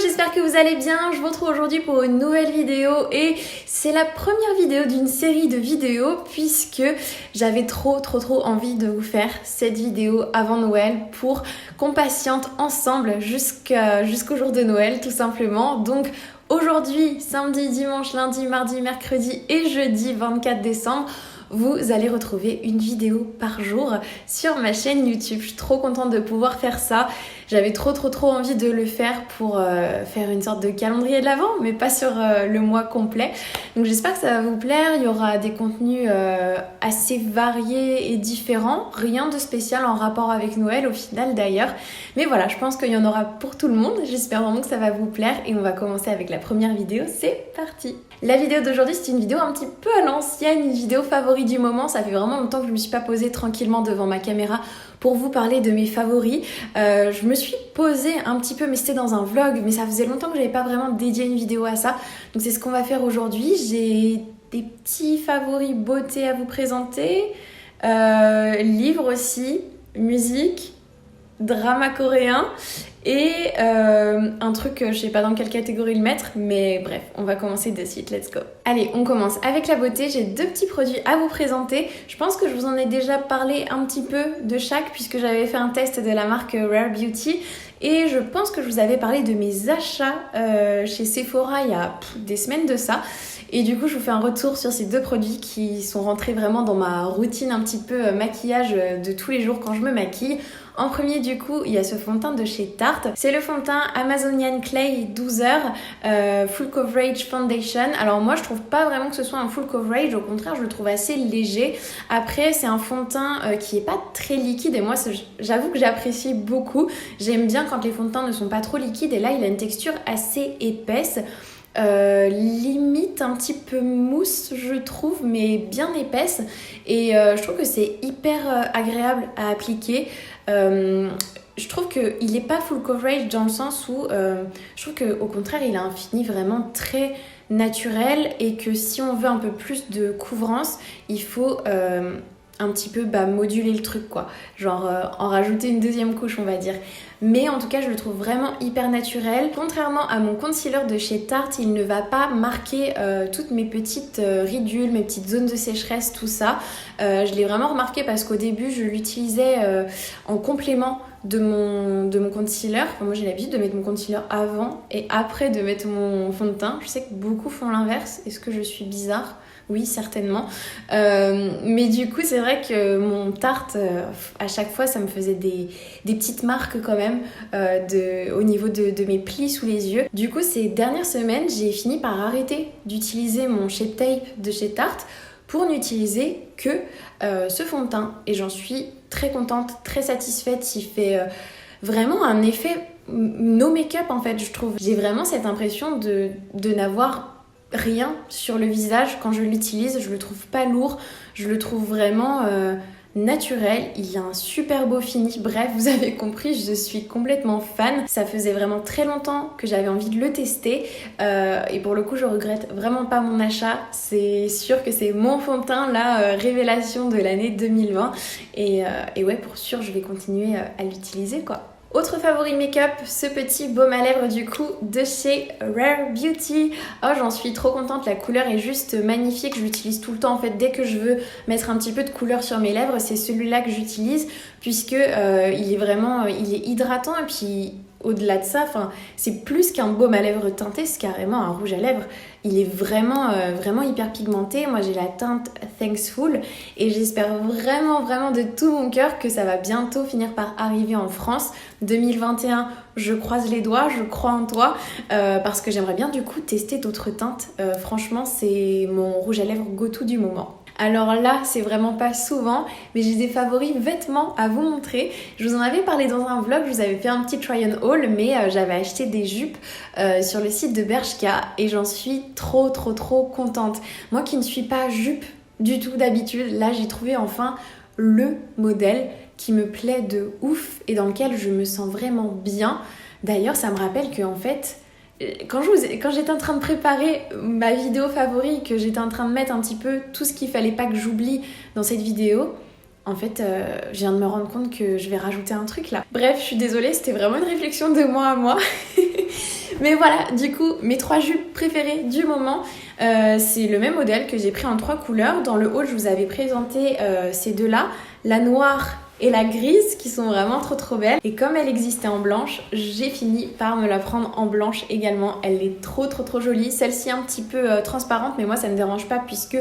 j'espère que vous allez bien. Je vous retrouve aujourd'hui pour une nouvelle vidéo et c'est la première vidéo d'une série de vidéos puisque j'avais trop envie de vous faire cette vidéo avant Noël pour qu'on patiente ensemble jusqu'au jour de Noël tout simplement. Donc aujourd'hui, samedi, dimanche, lundi, mardi, mercredi et jeudi 24 décembre, vous allez retrouver une vidéo par jour sur ma chaîne YouTube. Je suis trop contente de pouvoir faire ça. J'avais trop envie de le faire pour faire une sorte de calendrier de l'Avent, mais pas sur le mois complet. Donc j'espère que ça va vous plaire. Il y aura des contenus assez variés et différents. Rien de spécial en rapport avec Noël au final d'ailleurs. Mais voilà, je pense qu'il y en aura pour tout le monde. J'espère vraiment que ça va vous plaire. Et on va commencer avec la première vidéo. C'est parti! La vidéo d'aujourd'hui, c'est une vidéo un petit peu à l'ancienne, une vidéo favorite du moment. Ça fait vraiment longtemps que je ne me suis pas posée tranquillement devant ma caméra pour vous parler de mes favoris. Je me suis posée un petit peu, mais c'était dans un vlog, mais ça faisait longtemps que je n'avais pas vraiment dédié une vidéo à ça. Donc c'est ce qu'on va faire aujourd'hui. J'ai des petits favoris beauté à vous présenter, livres aussi, musique, drama coréen et un truc, je sais pas dans quelle catégorie le mettre, mais bref, on va commencer de suite, let's go. Allez, on commence avec la beauté. J'ai deux petits produits à vous présenter. Je pense que je vous en ai déjà parlé un petit peu de chaque puisque j'avais fait un test de la marque Rare Beauty et je pense que je vous avais parlé de mes achats chez Sephora il y a des semaines de ça. Et du coup, je vous fais un retour sur ces deux produits qui sont rentrés vraiment dans ma routine un petit peu maquillage de tous les jours quand je me maquille. En premier, du coup, il y a ce fond de teint de chez Tarte. C'est le fond de teint Amazonian Clay 12 heures Full Coverage Foundation. Alors moi, je trouve pas vraiment que ce soit un full coverage. Au contraire, je le trouve assez léger. Après, c'est un fond de teint qui est pas très liquide. Et moi, j'avoue que j'apprécie beaucoup. J'aime bien quand les fonds de teint ne sont pas trop liquides. Et là, il a une texture assez épaisse. Limite un petit peu mousse je trouve, mais bien épaisse et je trouve que c'est hyper agréable à appliquer. Je trouve qu'il n'est pas full coverage dans le sens où je trouve qu'au contraire il a un fini vraiment très naturel et que si on veut un peu plus de couvrance il faut un petit peu moduler le truc quoi, genre en rajouter une deuxième couche on va dire. Mais en tout cas je le trouve vraiment hyper naturel. Contrairement à mon concealer de chez Tarte, il ne va pas marquer toutes mes petites ridules, mes petites zones de sécheresse, tout ça. Je l'ai vraiment remarqué parce qu'au début je l'utilisais en complément de mon concealer. Enfin, moi j'ai l'habitude de mettre mon concealer avant et après de mettre mon fond de teint. Je sais que beaucoup font l'inverse. Est-ce que je suis bizarre ? Oui, certainement. Mais du coup, c'est vrai que mon Tarte, à chaque fois, ça me faisait des petites marques quand même au niveau de mes plis sous les yeux. Du coup, ces dernières semaines, j'ai fini par arrêter d'utiliser mon Shape Tape de chez Tarte pour n'utiliser que ce fond de teint. Et j'en suis très contente, très satisfaite. Il fait vraiment un effet no make-up en fait, je trouve. J'ai vraiment cette impression de n'avoir rien sur le visage quand je l'utilise. Je le trouve pas lourd, je le trouve vraiment naturel. Il a un super beau fini. Bref, vous avez compris, je suis complètement fan. Ça faisait vraiment très longtemps que j'avais envie de le tester et pour le coup je regrette vraiment pas mon achat. C'est sûr que c'est mon fond de teint, la révélation de l'année 2020 et ouais, pour sûr je vais continuer à l'utiliser quoi. Autre favori make-up, ce petit baume à lèvres du coup de chez Rare Beauty. Oh, j'en suis trop contente, la couleur est juste magnifique, je l'utilise tout le temps en fait. Dès que je veux mettre un petit peu de couleur sur mes lèvres, c'est celui-là que j'utilise puisque il est hydratant et puis au-delà de ça, c'est plus qu'un baume à lèvres teinté, c'est carrément un rouge à lèvres. Il est vraiment hyper pigmenté. Moi j'ai la teinte Thankful et j'espère vraiment de tout mon cœur que ça va bientôt finir par arriver en France. 2021, je croise les doigts, je crois en toi parce que j'aimerais bien du coup tester d'autres teintes. Franchement c'est mon rouge à lèvres go-to du moment. Alors là, c'est vraiment pas souvent, mais j'ai des favoris vêtements à vous montrer. Je vous en avais parlé dans un vlog, je vous avais fait un petit try and haul, mais j'avais acheté des jupes sur le site de Bershka et j'en suis trop contente. Moi qui ne suis pas jupe du tout d'habitude, là j'ai trouvé enfin le modèle qui me plaît de ouf et dans lequel je me sens vraiment bien. D'ailleurs, ça me rappelle que en fait, quand j'étais en train de préparer ma vidéo favori, que j'étais en train de mettre un petit peu tout ce qu'il fallait pas que j'oublie dans cette vidéo, en fait, je viens de me rendre compte que je vais rajouter un truc là. Bref, je suis désolée, c'était vraiment une réflexion de moi à moi. Mais voilà, du coup, mes 3 jupes préférées du moment, c'est le même modèle que j'ai pris en 3 couleurs. Dans le haul, je vous avais présenté ces deux-là, la noire et la grise, qui sont vraiment trop belles. Et comme elle existait en blanche, j'ai fini par me la prendre en blanche également. Elle est trop jolie. Celle-ci un petit peu transparente, mais moi ça ne me dérange pas puisque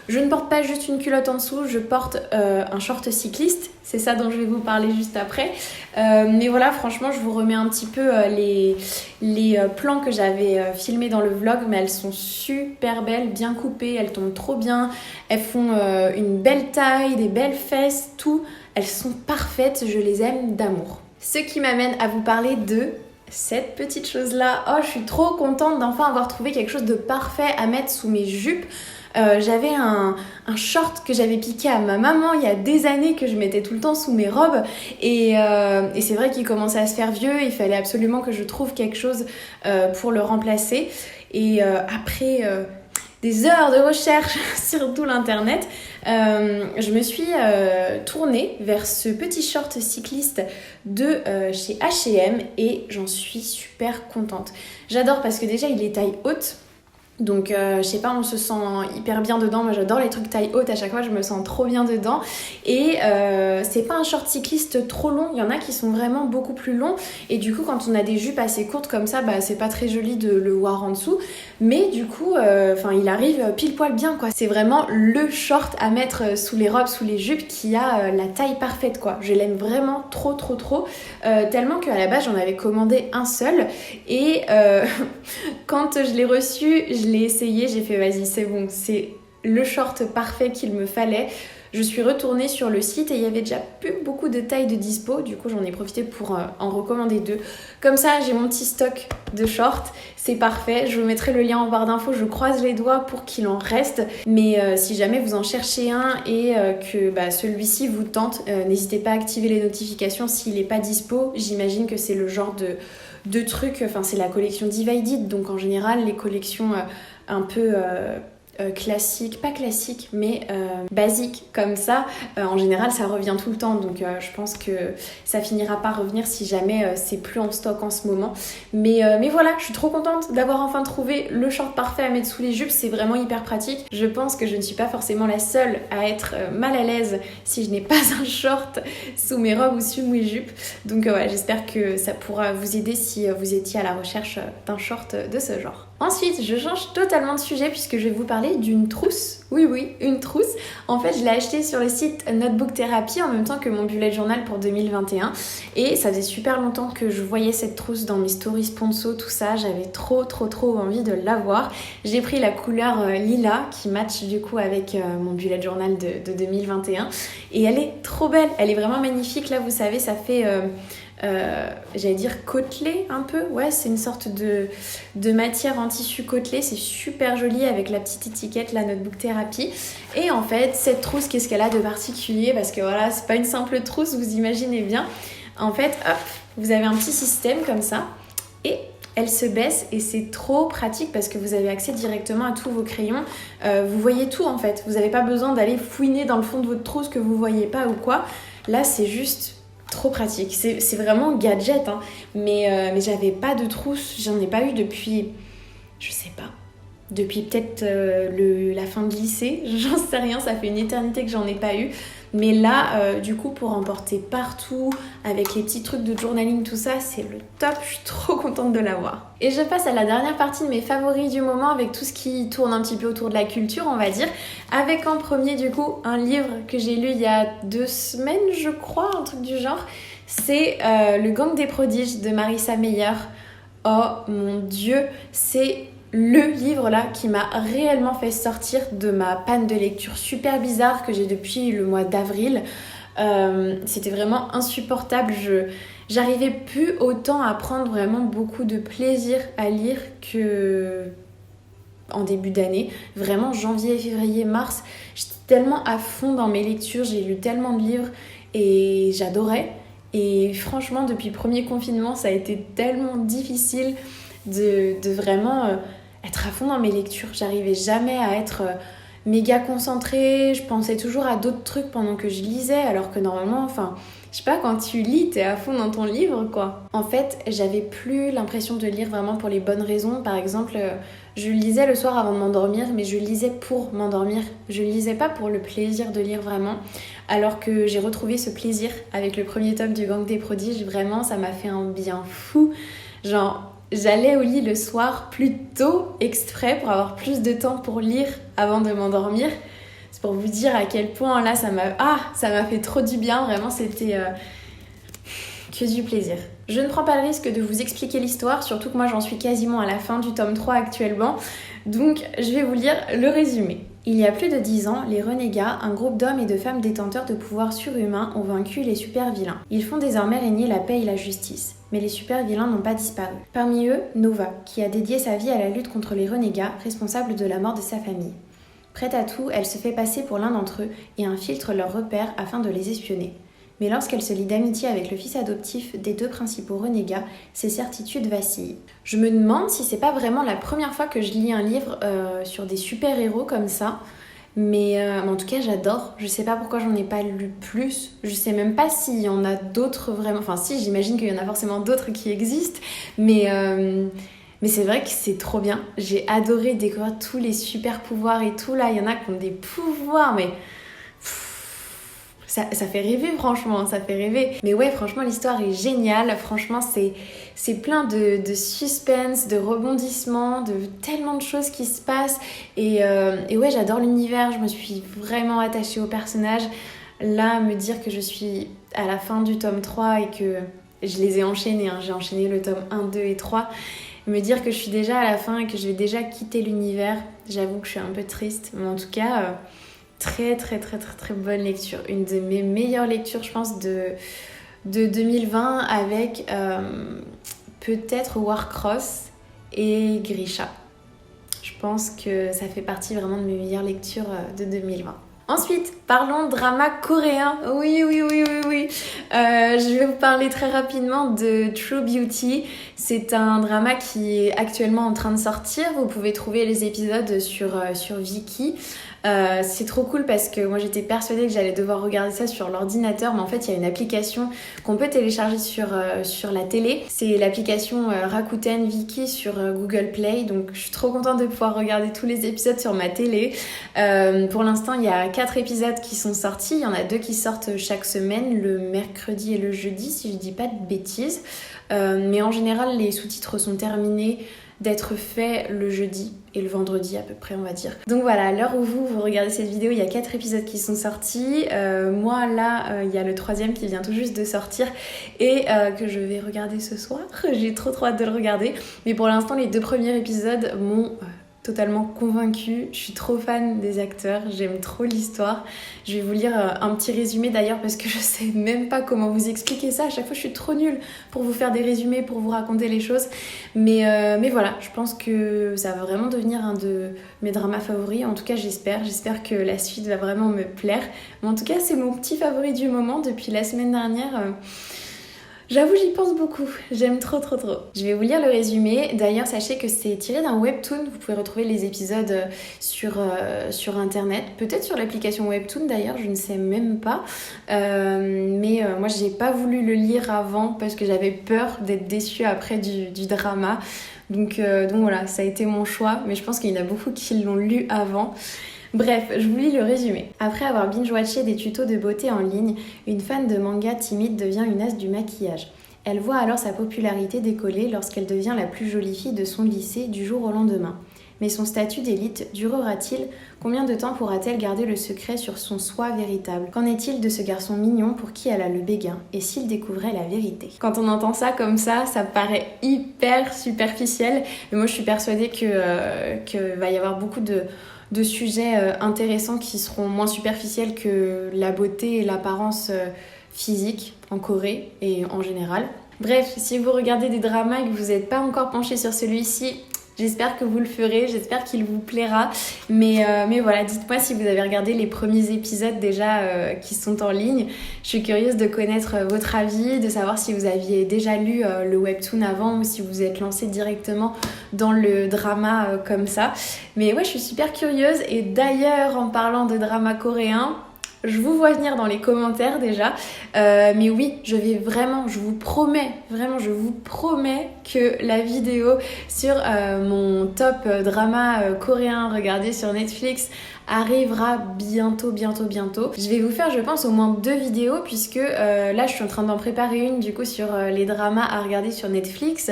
je ne porte pas juste une culotte en dessous, je porte un short cycliste. C'est ça dont je vais vous parler juste après. Mais voilà, franchement, je vous remets un petit peu les plans que j'avais filmés dans le vlog, mais elles sont super belles, bien coupées, elles tombent trop bien. Elles font une belle taille, des belles fesses, tout. Elles sont parfaites, je les aime d'amour. Ce qui m'amène à vous parler de cette petite chose-là. Oh, je suis trop contente d'enfin avoir trouvé quelque chose de parfait à mettre sous mes jupes. J'avais un short que j'avais piqué à ma maman il y a des années que je mettais tout le temps sous mes robes et c'est vrai qu'il commençait à se faire vieux, il fallait absolument que je trouve quelque chose pour le remplacer et après des heures de recherche sur tout l'internet, je me suis tournée vers ce petit short cycliste de chez H&M et j'en suis super contente. J'adore parce que déjà il est taille haute. Donc je sais pas, on se sent hyper bien dedans. Moi j'adore les trucs taille haute, à chaque fois je me sens trop bien dedans. Et c'est pas un short cycliste trop long, il y en a qui sont vraiment beaucoup plus longs. Et du coup quand on a des jupes assez courtes comme ça, bah c'est pas très joli de le voir en dessous. Mais du coup, il arrive pile poil bien quoi. C'est vraiment le short à mettre sous les robes, sous les jupes qui a la taille parfaite quoi. Je l'aime vraiment trop. Tellement qu'à la base j'en avais commandé un seul. Et quand je l'ai reçu, je l'ai essayé, j'ai fait vas-y c'est bon, c'est le short parfait qu'il me fallait. Je suis retournée sur le site et il y avait déjà plus beaucoup de tailles de dispo, du coup j'en ai profité pour en recommander 2. Comme ça j'ai mon petit stock de shorts, c'est parfait, je vous mettrai le lien en barre d'infos, je croise les doigts pour qu'il en reste. Mais si jamais vous en cherchez un et que celui-ci vous tente, n'hésitez pas à activer les notifications s'il n'est pas dispo. J'imagine que c'est le genre de trucs, c'est la collection Divided, donc en général les collections un peu classiques, pas classiques mais basiques comme ça, en général ça revient tout le temps, donc je pense que ça finira par revenir si jamais c'est plus en stock en ce moment. Mais voilà, je suis trop contente d'avoir enfin trouvé le short parfait à mettre sous les jupes, c'est vraiment hyper pratique. Je pense que je ne suis pas forcément la seule à être mal à l'aise si je n'ai pas un short sous mes robes ou sous mes jupes, donc j'espère que ça pourra vous aider si vous étiez à la recherche d'un short de ce genre. Ensuite, je change totalement de sujet puisque je vais vous parler d'une trousse. Oui, une trousse. En fait, je l'ai achetée sur le site Notebook Therapy en même temps que mon bullet journal pour 2021. Et ça faisait super longtemps que je voyais cette trousse dans mes stories sponsor, tout ça. J'avais trop envie de l'avoir. J'ai pris la couleur lilas qui match du coup avec mon bullet journal de 2021. Et elle est trop belle. Elle est vraiment magnifique. Là, vous savez, ça fait... j'allais dire côtelé un peu, ouais c'est une sorte de matière en tissu côtelé, c'est super joli avec la petite étiquette, la Notebook Therapy. Et en fait cette trousse, qu'est-ce qu'elle a de particulier, parce que voilà c'est pas une simple trousse, vous imaginez bien. En fait hop, vous avez un petit système comme ça et elle se baisse et c'est trop pratique parce que vous avez accès directement à tous vos crayons. Vous voyez tout en fait, vous n'avez pas besoin d'aller fouiner dans le fond de votre trousse que vous voyez pas ou quoi. Là c'est juste trop pratique, c'est vraiment gadget hein. Mais j'avais pas de trousse, j'en ai pas eu depuis, je sais pas, depuis peut-être la fin de lycée, j'en sais rien, ça fait une éternité que j'en ai pas eu. Mais là, du coup, pour emporter partout, avec les petits trucs de journaling, tout ça, c'est le top, je suis trop contente de l'avoir. Et je passe à la dernière partie de mes favoris du moment, avec tout ce qui tourne un petit peu autour de la culture, on va dire. Avec en premier, du coup, un livre que j'ai lu il y a 2 semaines, je crois, un truc du genre. C'est Le Gang des prodiges de Marissa Meyer. Oh mon Dieu, c'est le livre là qui m'a réellement fait sortir de ma panne de lecture super bizarre que j'ai depuis le mois d'avril. C'était vraiment insupportable, j'arrivais plus autant à prendre vraiment beaucoup de plaisir à lire que en début d'année. Vraiment janvier, février, mars, j'étais tellement à fond dans mes lectures, j'ai lu tellement de livres et j'adorais. Et franchement depuis le premier confinement ça a été tellement difficile de vraiment... être à fond dans mes lectures, j'arrivais jamais à être méga concentrée, je pensais toujours à d'autres trucs pendant que je lisais, alors que normalement, Je sais pas, quand tu lis, t'es à fond dans ton livre, quoi. En fait, j'avais plus l'impression de lire vraiment pour les bonnes raisons. Par exemple, je lisais le soir avant de m'endormir, mais je lisais pour m'endormir. Je lisais pas pour le plaisir de lire vraiment. Alors que j'ai retrouvé ce plaisir avec le premier tome du Gang des Prodiges. Vraiment, ça m'a fait un bien fou. Genre, j'allais au lit le soir plus tôt, exprès, pour avoir plus de temps pour lire avant de m'endormir. C'est pour vous dire à quel point là ça m'a fait trop du bien, vraiment c'était que du plaisir. Je ne prends pas le risque de vous expliquer l'histoire, surtout que moi j'en suis quasiment à la fin du tome 3 actuellement, donc je vais vous lire le résumé. Il y a plus de 10 ans, les renégats, un groupe d'hommes et de femmes détenteurs de pouvoirs surhumains, ont vaincu les super-vilains. Ils font désormais régner la paix et la justice. Mais les super-vilains n'ont pas disparu. Parmi eux, Nova, qui a dédié sa vie à la lutte contre les renégats, responsable de la mort de sa famille. Prête à tout, elle se fait passer pour l'un d'entre eux et infiltre leurs repères afin de les espionner. Mais lorsqu'elle se lie d'amitié avec le fils adoptif des deux principaux renégats, ses certitudes vacillent. Je me demande si c'est pas vraiment la première fois que je lis un livre sur des super-héros comme ça, mais en tout cas j'adore. Je sais pas pourquoi j'en ai pas lu plus, je sais même pas s'il y en a d'autres vraiment, enfin si, j'imagine qu'il y en a forcément d'autres qui existent, mais c'est vrai que c'est trop bien. J'ai adoré découvrir tous les super pouvoirs et tout. Là, il y en a qui ont des pouvoirs, mais ça fait rêver, franchement, ça fait rêver. Mais ouais, franchement, l'histoire est géniale. Franchement, c'est plein de suspense, de rebondissements, de tellement de choses qui se passent. Et ouais, j'adore l'univers. Je me suis vraiment attachée aux personnages. Là, me dire que je suis à la fin du tome 3 et que je les ai enchaînés. J'ai enchaîné le tome 1, 2 et 3. Me dire que je suis déjà à la fin et que je vais déjà quitter l'univers, j'avoue que je suis un peu triste. Mais en tout cas, très très très très très bonne lecture. Une de mes meilleures lectures, je pense, de 2020 avec peut-être Warcross et Grisha. Je pense que ça fait partie vraiment de mes meilleures lectures de 2020. Ensuite, parlons drama coréen. Oui. Je vais vous parler très rapidement de True Beauty. C'est un drama qui est actuellement en train de sortir. Vous pouvez trouver les épisodes sur Viki. C'est trop cool parce que moi j'étais persuadée que j'allais devoir regarder ça sur l'ordinateur, mais en fait il y a une application qu'on peut télécharger sur la télé. C'est l'application Rakuten Viki sur Google Play, donc je suis trop contente de pouvoir regarder tous les épisodes sur ma télé. Pour l'instant il y a 4 épisodes qui sont sortis, il y en a 2 qui sortent chaque semaine, le mercredi et le jeudi si je dis pas de bêtises. Mais en général les sous-titres sont terminés d'être fait le jeudi et le vendredi à peu près, on va dire. Donc voilà, à l'heure où vous regardez cette vidéo, il y a 4 épisodes qui sont sortis. Moi là, il y a le 3e qui vient tout juste de sortir et que je vais regarder ce soir. J'ai trop hâte de le regarder. Mais pour l'instant, les 2 premiers épisodes m'ont totalement convaincue. Je suis trop fan des acteurs, j'aime trop l'histoire. Je vais vous lire un petit résumé d'ailleurs parce que je sais même pas comment vous expliquer ça. À chaque fois, je suis trop nulle pour vous faire des résumés, pour vous raconter les choses. Mais voilà, je pense que ça va vraiment devenir un de mes dramas favoris. En tout cas, j'espère que la suite va vraiment me plaire. Mais en tout cas, c'est mon petit favori du moment depuis la semaine dernière. J'avoue, j'y pense beaucoup. J'aime trop. Je vais vous lire le résumé. D'ailleurs, sachez que c'est tiré d'un webtoon. Vous pouvez retrouver les épisodes sur internet. Peut-être sur l'application webtoon d'ailleurs, je ne sais même pas. Mais moi, j'ai pas voulu le lire avant parce que j'avais peur d'être déçue après du drama. Donc voilà, ça a été mon choix. Mais je pense qu'il y en a beaucoup qui l'ont lu avant. Bref, je vous lis le résumé. Après avoir binge-watché des tutos de beauté en ligne, une fan de manga timide devient une as du maquillage. Elle voit alors sa popularité décoller lorsqu'elle devient la plus jolie fille de son lycée du jour au lendemain. Mais son statut d'élite durera-t-il? Combien de temps pourra-t-elle garder le secret sur son soi véritable? Qu'en est-il de ce garçon mignon pour qui elle a le béguin? Et s'il découvrait la vérité? Quand on entend ça comme ça paraît hyper superficiel. Mais moi je suis persuadée que va y avoir beaucoup de sujets intéressants qui seront moins superficiels que la beauté et l'apparence physique en Corée et en général. Bref, si vous regardez des dramas et que vous n'êtes pas encore penché sur celui-ci, j'espère que vous le ferez, j'espère qu'il vous plaira. Mais voilà, dites-moi si vous avez regardé les premiers épisodes déjà qui sont en ligne. Je suis curieuse de connaître votre avis, de savoir si vous aviez déjà lu le webtoon avant ou si vous êtes lancé directement dans le drama comme ça. Mais ouais, je suis super curieuse. Et d'ailleurs, en parlant de drama coréen, Je vous vois venir dans les commentaires déjà. Mais oui, je vous promets que la vidéo sur mon top drama coréen regardé sur Netflix arrivera bientôt. Je vais vous faire, je pense, au moins 2 vidéos puisque là je suis en train d'en préparer une du coup sur les dramas à regarder sur Netflix.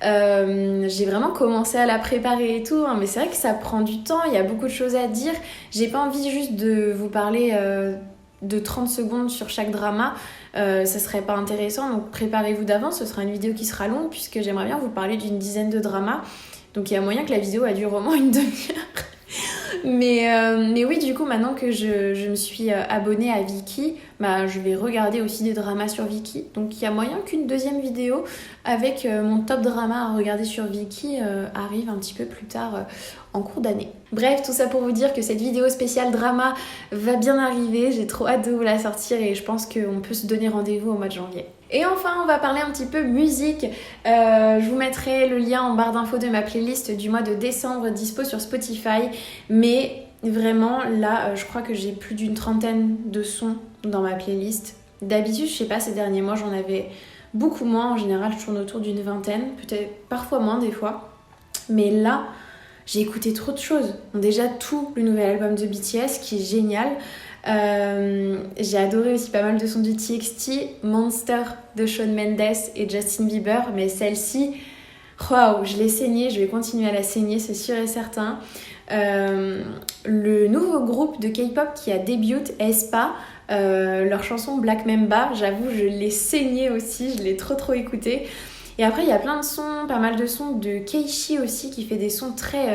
J'ai vraiment commencé à la préparer et tout, hein, mais c'est vrai que ça prend du temps, il y a beaucoup de choses à dire. J'ai pas envie juste de vous parler de 30 secondes sur chaque drama, ça serait pas intéressant, donc préparez-vous d'avance, ce sera une vidéo qui sera longue puisque j'aimerais bien vous parler d'une dizaine de dramas, donc il y a moyen que la vidéo elle dure au moins une demi-heure. Mais oui, du coup, maintenant que je me suis abonnée à Viki, je vais regarder aussi des dramas sur Viki. Donc il y a moyen qu'une deuxième vidéo avec mon top drama à regarder sur Viki arrive un petit peu plus tard en cours d'année. Bref, tout ça pour vous dire que cette vidéo spéciale drama va bien arriver. J'ai trop hâte de vous la sortir et je pense qu'on peut se donner rendez-vous au mois de janvier. Et enfin, on va parler un petit peu musique. Je vous mettrai le lien en barre d'infos de ma playlist du mois de décembre dispo sur Spotify. Mais vraiment, là, je crois que j'ai plus d'une trentaine de sons dans ma playlist. D'habitude, je sais pas, ces derniers mois, j'en avais beaucoup moins. En général, je tourne autour d'une vingtaine, peut-être parfois moins des fois. Mais là, j'ai écouté trop de choses. Déjà, tout le nouvel album de BTS qui est génial. J'ai adoré aussi pas mal de sons du TXT, Monster de Shawn Mendes et Justin Bieber, mais celle-ci, waouh, je l'ai saignée, je vais continuer à la saigner, c'est sûr et certain. Le nouveau groupe de K-pop qui a débuté, aespa, leur chanson Black Mamba, j'avoue, je l'ai saignée aussi, je l'ai trop écoutée. Et après, il y a plein de sons, pas mal de sons de Keishi aussi, qui fait des sons très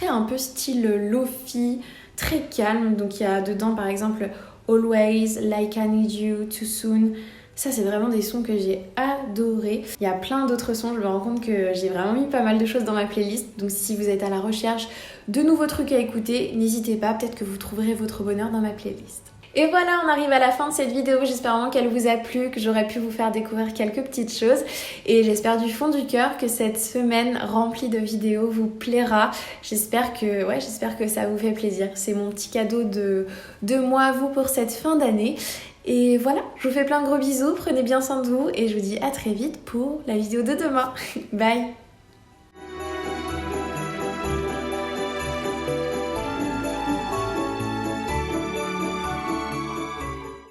un peu style lofi, très calme. Donc il y a dedans par exemple Always, Like I Need You, Too Soon. Ça c'est vraiment des sons que j'ai adorés. Il y a plein d'autres sons, je me rends compte que j'ai vraiment mis pas mal de choses dans ma playlist. Donc si vous êtes à la recherche de nouveaux trucs à écouter, n'hésitez pas, peut-être que vous trouverez votre bonheur dans ma playlist. Et voilà, on arrive à la fin de cette vidéo. J'espère vraiment qu'elle vous a plu, que j'aurais pu vous faire découvrir quelques petites choses. Et j'espère du fond du cœur que cette semaine remplie de vidéos vous plaira. J'espère que ça vous fait plaisir. C'est mon petit cadeau de moi à vous pour cette fin d'année. Et voilà, je vous fais plein de gros bisous, prenez bien soin de vous et je vous dis à très vite pour la vidéo de demain. Bye!